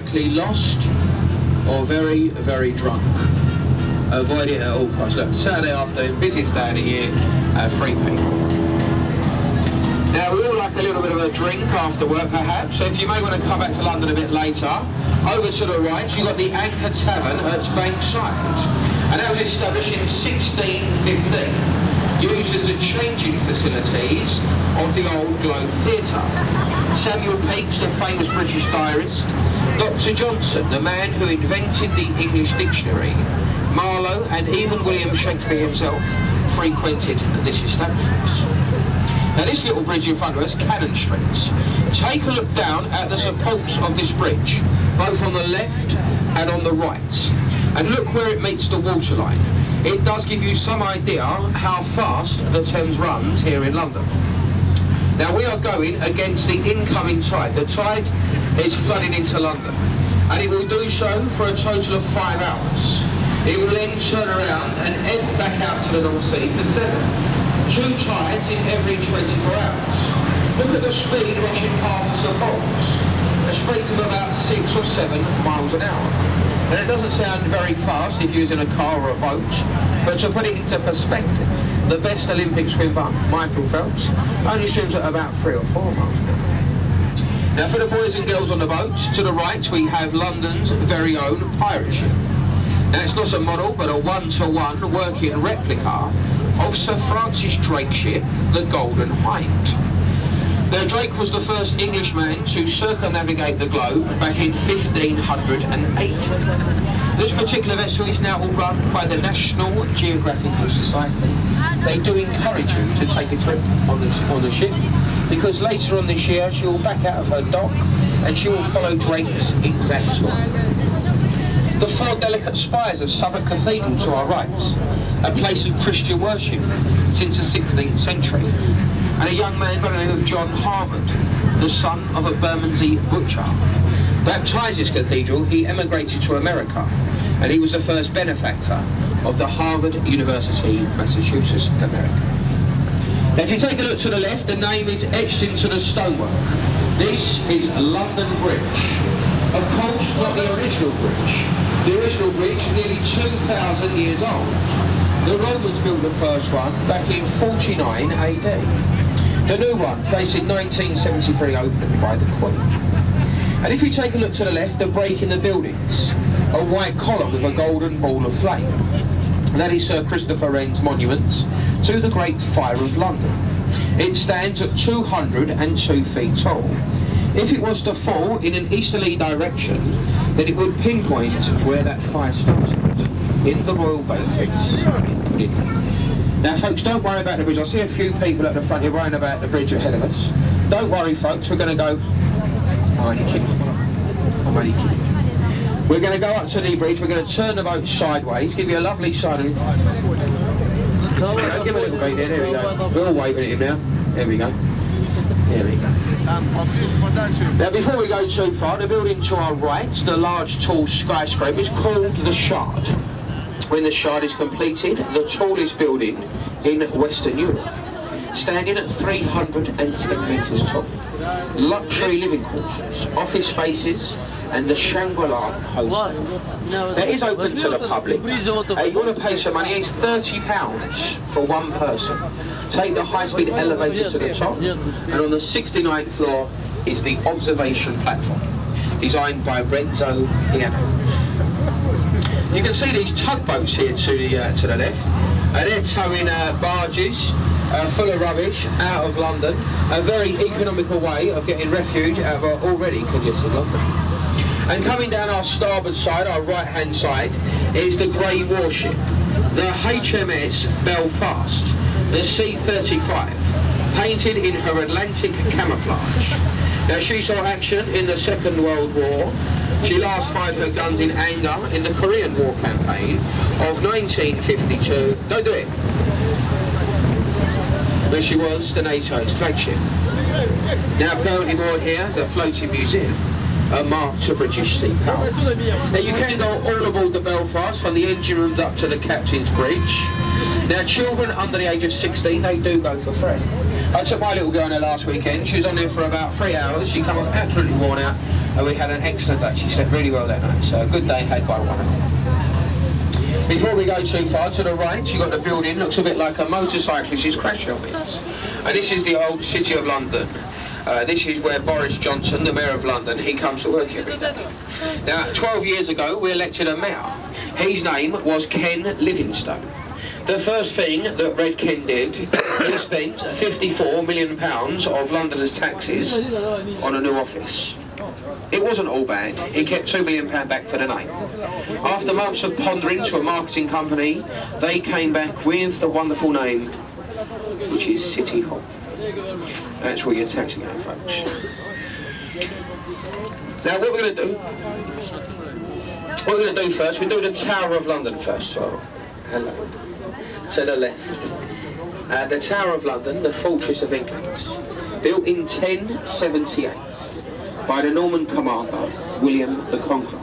likely lost or very, very drunk. Avoid it at all costs. Look, Saturday afternoon, busiest day of the year, 3 people. Now, we all like a little bit of a drink after work, perhaps, so if you may want to come back to London a bit later, over to the right, you've got the Anchor Tavern at Bankside. And that was established in 1615, used as the changing facilities of the old Globe Theatre. Samuel Pepys, the famous British diarist, Dr. Johnson, the man who invented the English dictionary, Marlowe, and even William Shakespeare himself frequented this establishment. Now this little bridge in front of us, Cannon Street. Take a look down at the supports of this bridge, both on the left and on the right. And look where it meets the waterline. It does give you some idea how fast the Thames runs here in London. Now we are going against the incoming tide. The tide is flooding into London, and it will do so for a total of 5 hours. It will then turn around and head back out to the North Sea for 7. 2 tides in every 24 hours. Look at the speed rushing past the supports. A speed of about 6 or 7 miles an hour. And it doesn't sound very fast if you're using a car or a boat, but to put it into perspective, the best Olympic swimmer, Michael Phelps, only swims at about 3 or 4 miles an hour. Now for the boys and girls on the boat, to the right we have London's very own pirate ship. Now it's not a model, but a one-to-one working replica of Sir Francis Drake's ship, the Golden Hind. Now Drake was the first Englishman to circumnavigate the globe back in 1580. This particular vessel is now all run by the National Geographical Society. They do encourage you to take a trip on the ship, because later on this year she will back out of her dock and she will follow Drake's exact line. The 4 delicate spires of Southwark Cathedral to our right, a place of Christian worship since the 16th century, and a young man by the name of John Harvard, the son of a Bermondsey butcher. Baptised this cathedral, he emigrated to America, and he was the first benefactor of the Harvard University, Massachusetts, America. Now if you take a look to the left, the name is etched into the stonework. This is London Bridge. Of course, not the original bridge. The original bridge is nearly 2,000 years old. The Romans built the first one back in 49 AD. The new one, based in 1973, opened by the Queen. And if you take a look to the left, the break in the buildings, a white column with a golden ball of flame. That is Sir Christopher Wren's monument to the Great Fire of London. It stands at 202 feet tall. If it was to fall in an easterly direction, then it would pinpoint where that fire started, in the Royal Banquets. Now folks, don't worry about the bridge. I see a few people at the front here worrying about the bridge ahead of us. Don't worry folks, we're going to go... I'm only kidding. We're going to go up to the bridge, we're going to turn the boat sideways, give you a lovely side of... Give a little bit there we go. We're all waving at him now. There we go. There we go. Now before we go too far, the building to our right, the large tall skyscraper, is called the Shard. When the Shard is completed, the tallest building in Western Europe, standing at 310 metres tall. Luxury living quarters, office spaces, and the Shangri-La Hotel. That is open to the public. You want to pay some money, it's £30 for one person. Take the high-speed elevator to the top, and on the 69th floor is the observation platform, designed by Renzo Piano. You can see these tugboats here to the left. They're towing barges full of rubbish out of London. A very economical way of getting refuge out of our already congested London. And coming down our starboard side, our right-hand side, is the grey warship, the HMS Belfast, the C-35, painted in her Atlantic camouflage. Now she saw action in the Second World War. She last fired her guns in anger in the Korean War campaign of 1952. Don't do it. But she was the NATO's flagship. Now currently moored here is a floating museum, a mark to British sea power. Now you can go all aboard the Belfast from the engine rooms up to the captain's bridge. Now children under the age of 16, they do go for free. I took my little girl on there last weekend. She was on there for about 3 hours. She came off absolutely worn out. and we had an excellent day. She slept really well that night, so a good day had by one. Before we go too far, to the right, you've got the building, looks a bit like a motorcyclist's crash helmet. And this is the old City of London. This is where Boris Johnson, the Mayor of London, he comes to work every day. Now, 12 years ago, we elected a mayor. His name was Ken Livingstone. The first thing that Red Ken did, he spent £54 million of Londoners' taxes on a new office. It wasn't all bad. He kept £2 million back for the name. After months of pondering to a marketing company, they came back with the wonderful name, which is City Hall. That's where you're taxing out, folks. Now, what we're going to do first, we do the Tower of London first. So, hello. To the left. The Tower of London, the fortress of England, built in 1078 by the Norman commander, William the Conqueror.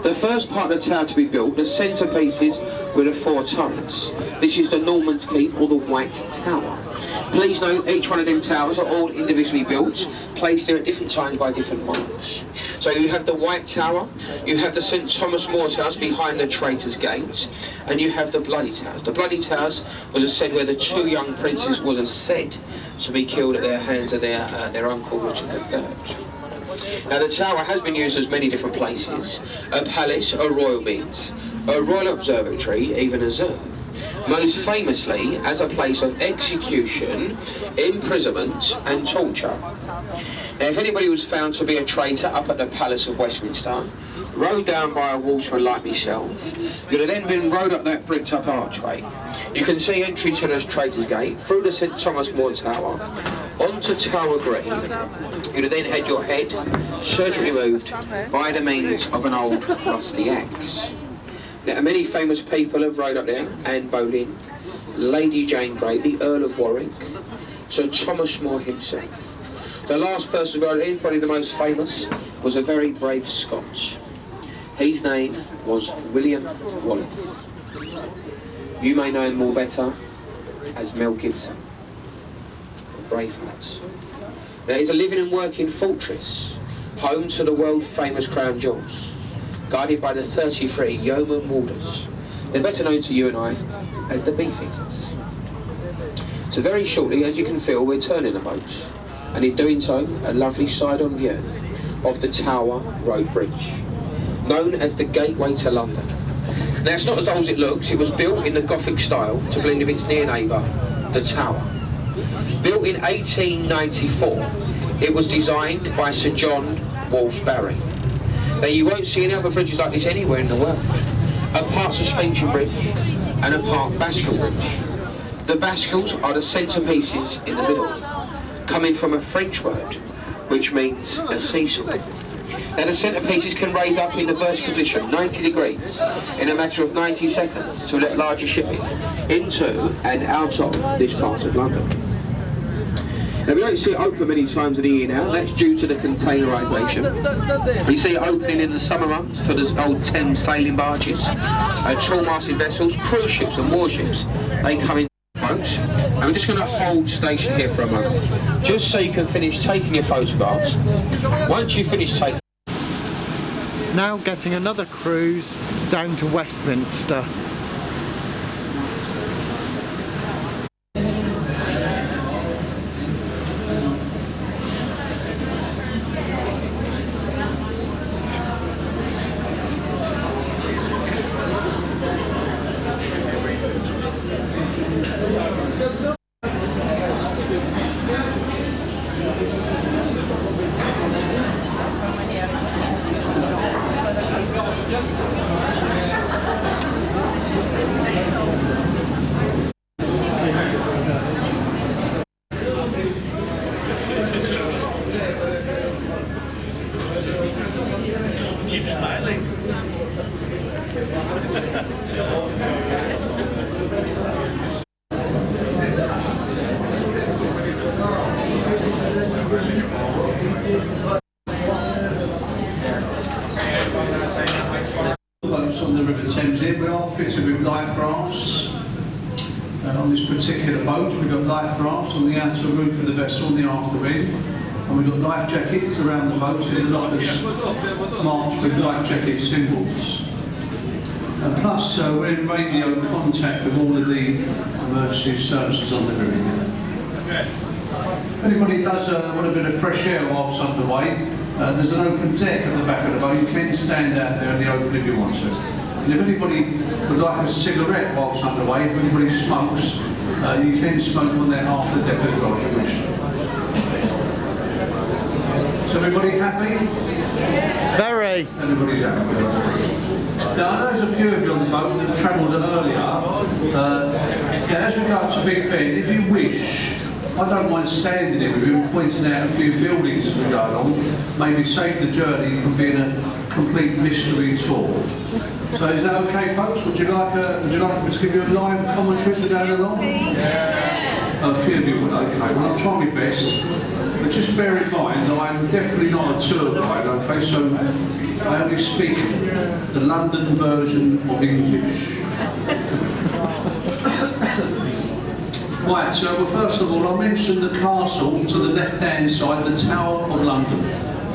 The first part of the tower to be built, the centrepieces were the 4 turrets. This is the Norman's Keep, or the White Tower. Please note, each one of them towers are all individually built, placed there at different times by different monarchs. So you have the White Tower, you have the St Thomas More Towers behind the Traitors' Gate, and you have the Bloody Towers. The Bloody Towers was said where the 2 young princes was said to be killed at their hands of their uncle Richard III. Now the tower has been used as many different places: a palace, a royal mint, a royal observatory, even a zoo. Most famously as a place of execution, imprisonment and torture. Now if anybody was found to be a traitor up at the Palace of Westminster, rowed down by a waterman like myself, you'd have then been rowed up that bricked up archway. You can see entry to the Traitors' Gate, through the St Thomas More Tower, onto Tower Green. You'd have then had your head surgically removed by the means of an old rusty axe. Now, many famous people have rowed up there: Anne Boleyn, Lady Jane Grey, the Earl of Warwick, Sir Thomas More himself. The last person who rowed in, probably the most famous, was a very brave Scot. His name was William Wallace. You may know him more better as Mel Gibson, Braveheart. Now, it's a living and working fortress, home to the world-famous Crown Jewels, guarded by the 33 yeoman warders. They're better known to you and I as the Beefeaters. So very shortly, as you can feel, we're turning the boat, and in doing so, a lovely side-on view of the Tower Road Bridge, known as the Gateway to London. Now, it's not as old as it looks. It was built in the Gothic style to blend with its near neighbour, the Tower. Built in 1894, it was designed by Sir John Wolfe Barry. Now, you won't see any other bridges like this anywhere in the world. A part suspension bridge and a part bascule bridge. The bascules are the centrepieces in the middle, coming from a French word, which means a seesaw. Now, the centrepieces can raise up in the vertical position 90 degrees in a matter of 90 seconds to let larger shipping into and out of this part of London. Now, we don't see it open many times of the year now. That's due to the containerisation. We see it opening in the summer months for the old Thames sailing barges, tall-masted vessels, cruise ships and warships. They come in, folks. And we're just going to hold station here for a moment, just so you can finish taking your photographs. Once you finish taking... Now getting another cruise down to Westminster. Boats on the River Thames here. We are fitted with life rafts. On this particular boat, we've got life rafts on the outer roof of the vessel, on the after end. And we've got life jackets around the boat, so the lighters marked with life jacket symbols. And plus, we're in radio contact with all of the emergency services on the river. If anybody does want a bit of fresh air whilst underway, there's an open deck at the back of the boat. You can stand out there in the open if you want to. And if anybody would like a cigarette whilst underway, if anybody smokes, you can smoke on there half the deck as well if you wish. Is everybody happy? Very. Everybody's happy. Now, I know there's a few of you on the boat that travelled earlier. As we go up to Big Ben, if you wish, I don't mind standing there with you and pointing out a few buildings as we go along. Maybe save the journey from being a complete mystery tour. So is that okay, folks? Would you like me to give you a live commentary as we go along? Yeah. A few of you would. Okay. Well, I'll try my best. But just bear in mind that I'm definitely not a tour guide. Okay, so I only speak the London version of English. Right, so well, first of all, I mentioned the castle to the left-hand side, the Tower of London.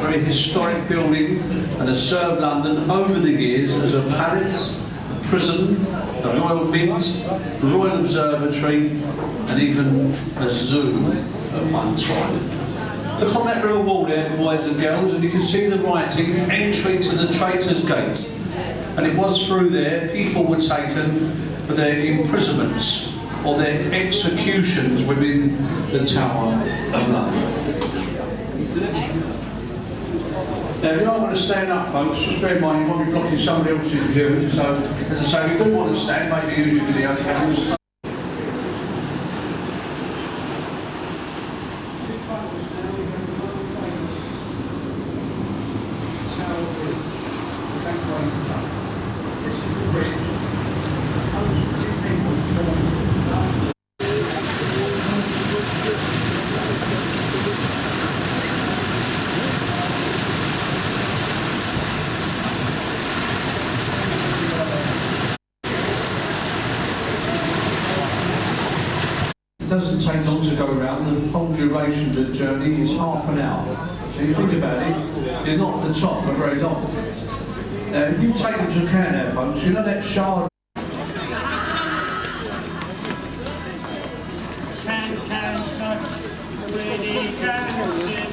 Very historic building and has served London over the years as a palace, a prison, a royal mint, a royal observatory, and even a zoo at one time. Look on that little wall there, boys and girls, and you can see the writing, entry to the Traitors' Gate. And it was through there people were taken for their imprisonments or their executions within the Tower of London. Now, if you don't want to stand up, folks, just bear in mind you might be blocking somebody else's view. So, as I say, if you do want to stand, maybe use your video cameras. It doesn't take long to go around. The whole duration of the journey is half an hour. So you think about it, you're not at the top for very long. Now, if you take into account there, folks, you know that shard. Can, ready, can,